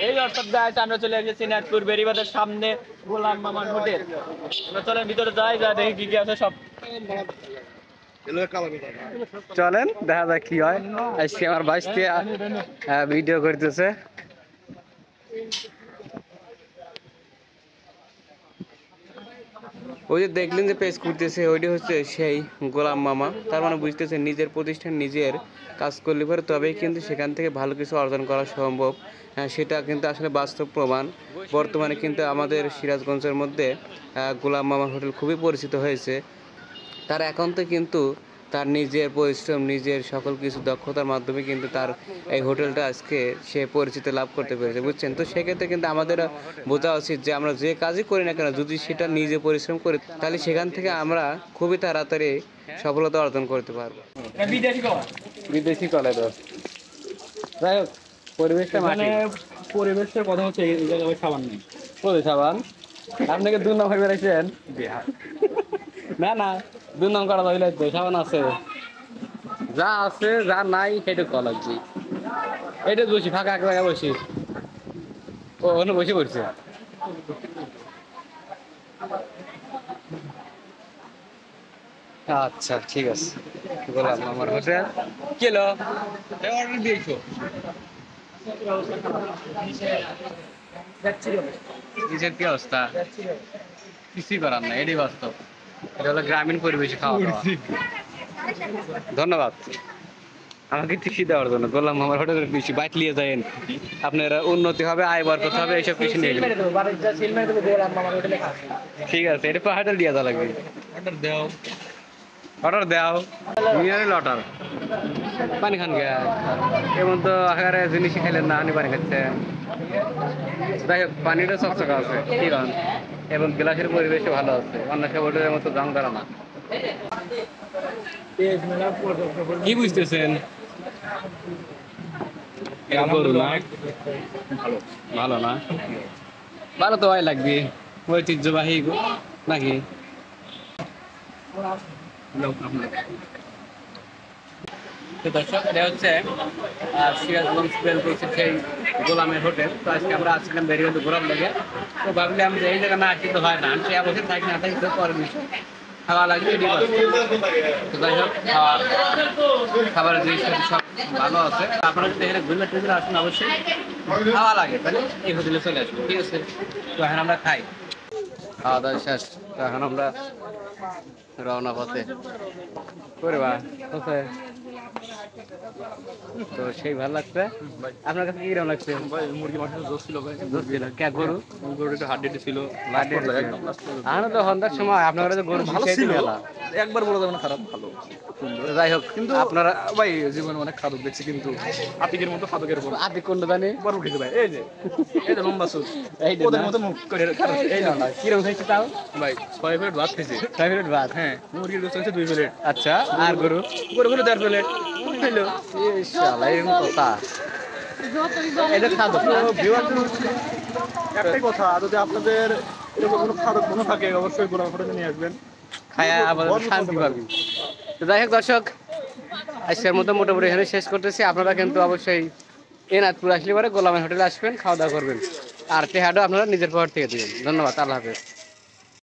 এই WhatsApp guys আমরা চলে এসেছি নাটপুর বেরিবাদের সামনে গোলাম মামার হোটেল। আমরা চলেন ভিতরে যাই, যা দেখি কি কি আছে সব। চলেন দেখা যাক কি হয়। আজকে আমার বাইশকে ভিডিও করতেছে। ওই যে দেখলেন যে পেজ করতেছে, ওইটা হচ্ছে সেই গোলাম মামা। তার মানে বুঝতেছে নিজের প্রতিষ্ঠান নিজের কাজ করলে পরে তবেই কিন্তু সেখান থেকে ভালো কিছু অর্জন করা সম্ভব। সেটা কিন্তু আসলে বাস্তব প্রমাণ। বর্তমানে কিন্তু আমাদের সিরাজগঞ্জের মধ্যে গোলাম মামার হোটেল খুবই পরিচিত হয়েছে। তার একান্ত কিন্তু তার নিজের পরিশ্রম, নিজের সকল কিছু দক্ষতার মাধ্যমে কিন্তু তার এই হোটেলটা আজকে সে পরিচিতি লাভ করতে পেরেছে, বুঝছেন। তো সেক্ষেত্রে কিন্তু আমাদের বোঝা উচিত যে আমরা যে কাজই করি না কেন, যদি সেটা নিজে পরিশ্রম করি তাহলে সেখান থেকে আমরা খুবই তাড়াতাড়ি সফলতা অর্জন করতে পারবো। বিদেশি কলে তো যাই হোক, পরিবেশটা মানে পরিবেশের কথা হচ্ছে এই জায়গায় সাবান নেই। কোথায় সাবান? আপনাকে দুর্নাম হয়ে বেড়াইছেন? না না, দুর্নাম করা হইলে তো সাবান আছে, যা আছে যা নাই সেটা কল লাগছি। এটা বসি ফাঁকা এক জায়গায় বসি, ও অন্য বসে পড়ছে। আচ্ছা ঠিক আছে, গোলাম আমার হোটেল কিলো অর্ডার দিয়েছো? নিজের কি অবস্থা? কিছুই করার না, এটাই বাস্তব। এটা হলো গ্রামীণ পরিবেশে খাওয়া দাওয়া। ধন্যবাদ আমাকে টিকি দেওয়ার জন্য। গোলাম মামার হোটেলের বেশি বাইক নিয়ে যায়েন, আপনার উন্নতি হবে, আয় বরকত হবে, এইসব কিছু নিয়ে গেলেন। ঠিক আছে, এটা হোটেল দিয়ে দেওয়া লাগবে। অর্ডার দাও, মিনারেল ওয়াটার। পানি খান গে এমন তো আকারে জিনিস খাইলেন না, পানি খাচ্ছেন। যাই হোক, পানিটা চকচকা আছে কি কারণ, এবং গ্লাসের পরিবেশও ভালো আছে, অন্য সব হোটেলের মতো দাম করা না। কি বুঝতেছেন? ভালো না? ভালো তো ভাই লাগবে, ঐতিহ্যবাহী নাকি? দর্শক, এটা হচ্ছে সিরাজগঞ্জ সেই গোলামের হোটেল। তো আজকে আমরা আসছিলাম বেরিয়ে ঘোরার লেগে, তো ভাবলাম যে এই জায়গা না আসলে তো হয় না, আমি সে বছর থাকি না থাকি তো পরের বিষয় খাওয়া লাগবে। তো যাই হোক, খাবারের জিনিসপত্র সব ভালো আছে। আপনারা যদি এখানে ঘুরলে টুরলে আসুন, অবশ্যই খাওয়া লাগে তাহলে এই হোটেলে চলে আসবেন, ঠিক আছে। তো এখন আমরা খাই, খাওয়া দাওয়া শেষ। তো এখন আমরা রওনা পথে করে বা তো সেই ভালো লাগছে। আপনার কাছে কিরকম লাগছে? মুরগি মাংস জোস ছিল ভাই, জোস ছিল। কে গরু? গরুর একটু হাড্ডি ছিল। আমরা তো সন্ধ্যার সময় আপনার কাছে গরু ভালো ছিল, একবার বলে যাবে না খারাপ, ভালো। যাই হোক, কিন্তু আপনারা ভাই জীবনে অনেক খাদক দেখছি, কিন্তু আতিকের মতো খাদকের উপর আতি কোনটা জানি বড় উঠেছে ভাই। এই যে এই যে লম্বা সুট, এইটা ওদের মতো মুখ করে এই না কিরকম খাইছে তাও? ভাই 6 প্লেট ভাত খেয়েছি। 6 প্লেট ভাত? হ্যাঁ, মুরগির গোশত হচ্ছে 2 প্লেট। আচ্ছা, আর গরু? গরু হলো 1.5 প্লেট খাইলো। ইনশাআল্লাহ এরকম কথা। এটা খাদক একটাই কথা, যদি আপনাদের এরকম কোনো খাদক মনে থাকে অবশ্যই গোলাম হোটেলে নিয়ে আসবেন, খায়া আবার শান্তি পাবি। তো যাই হোক দর্শক, আজকের মতো মোটামুটি এখানে শেষ করতেছি। আপনারা কিন্তু অবশ্যই এনাথপুর আসলে পরে গোলামের হোটেলে আসবেন, খাওয়া দাওয়া করবেন, আর টেহাডো আপনারা নিজের পকেট থেকে দিবেন। ধন্যবাদ, আল্লাহ হাফেজ।